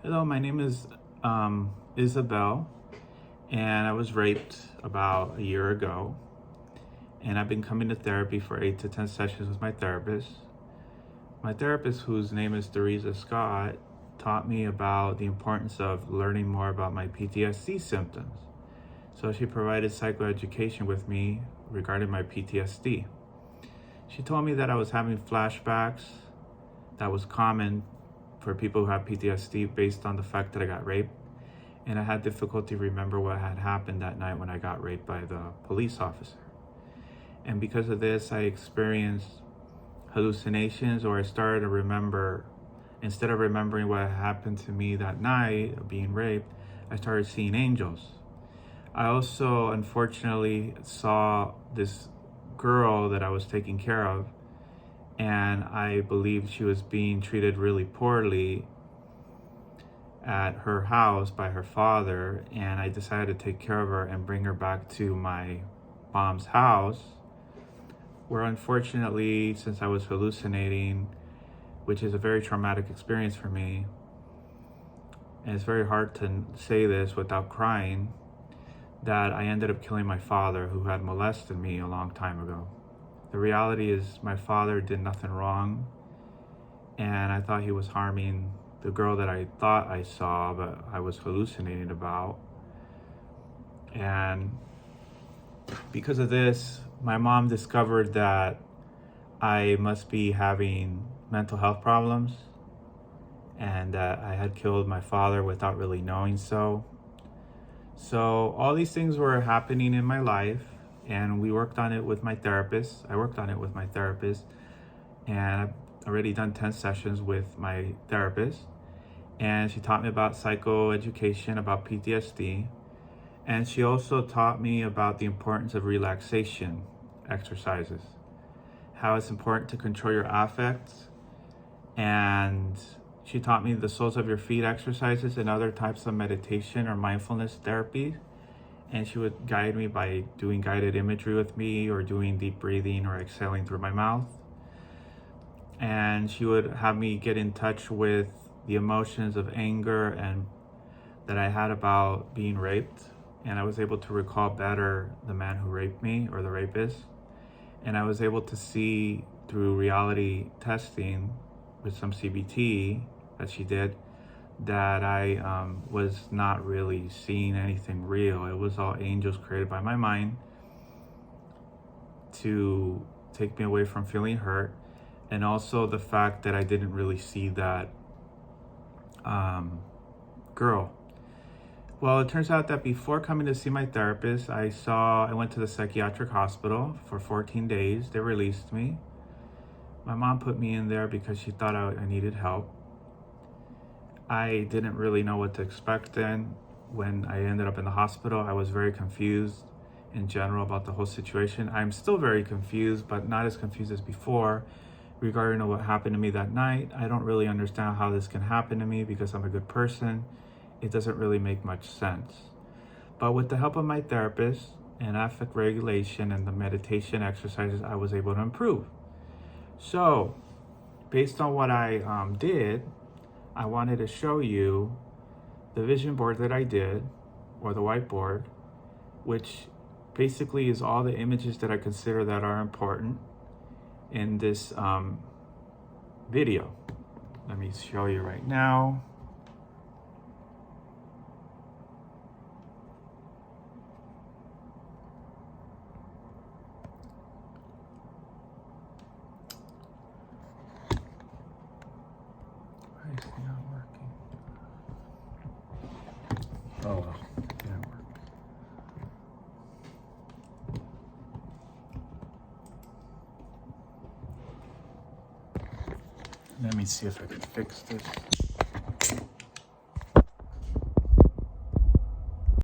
Hello, my name is Isabel, and I was raped about a year ago. And I've been coming to therapy for 8 to 10 sessions with my therapist. My therapist, whose name is Theresa Scott, taught me about the importance of learning more about my PTSD symptoms. So she provided psychoeducation with me regarding my PTSD. She told me that I was having flashbacks that was common for people who have PTSD based on the fact that I got raped. And I had difficulty remember what had happened that night when I got raped by the police officer. And because of this, I experienced hallucinations, or I started to remember, instead of remembering what happened to me that night of being raped, I started seeing angels. I also, unfortunately, saw this girl that I was taking care of, and I believed she was being treated really poorly at her house by her father, and I decided to take care of her and bring her back to my mom's house, where unfortunately, since I was hallucinating, which is a very traumatic experience for me, and it's very hard to say this without crying, that I ended up killing my father, who had molested me a long time ago. The reality is my father did nothing wrong, and I thought he was harming the girl that I thought I saw, but I was hallucinating about. And because of this, my mom discovered that I must be having mental health problems and that I had killed my father without really knowing so. So all these things were happening in my life, and we worked on it with my therapist. I worked on it with my therapist, and I've already done 10 sessions with my therapist. And she taught me about psychoeducation, about PTSD. And she also taught me about the importance of relaxation exercises, how it's important to control your affects. And she taught me the soles of your feet exercises and other types of meditation or mindfulness therapy. And she would guide me by doing guided imagery with me, or doing deep breathing, or exhaling through my mouth. And she would have me get in touch with the emotions of anger and that I had about being raped. And I was able to recall better the man who raped me, or the rapist. And I was able to see through reality testing with some CBT that she did, that I was not really seeing anything real. It was all angels created by my mind to take me away from feeling hurt. And also the fact that I didn't really see that girl. Well, it turns out that before coming to see my therapist, I went to the psychiatric hospital for 14 days. They released me. My mom put me in there because she thought I needed help. I didn't really know what to expect then. When I ended up in the hospital, I was very confused in general about the whole situation. I'm still very confused, but not as confused as before regarding what happened to me that night. I don't really understand how this can happen to me because I'm a good person. It doesn't really make much sense. But with the help of my therapist and affect regulation and the meditation exercises, I was able to improve. So, based on what I did, I wanted to show you the vision board that I did, or the whiteboard, which basically is all the images that I consider that are important in this video. Let me show you right now. Why is it not working? Oh well, it didn't work. Let me see if I can fix this.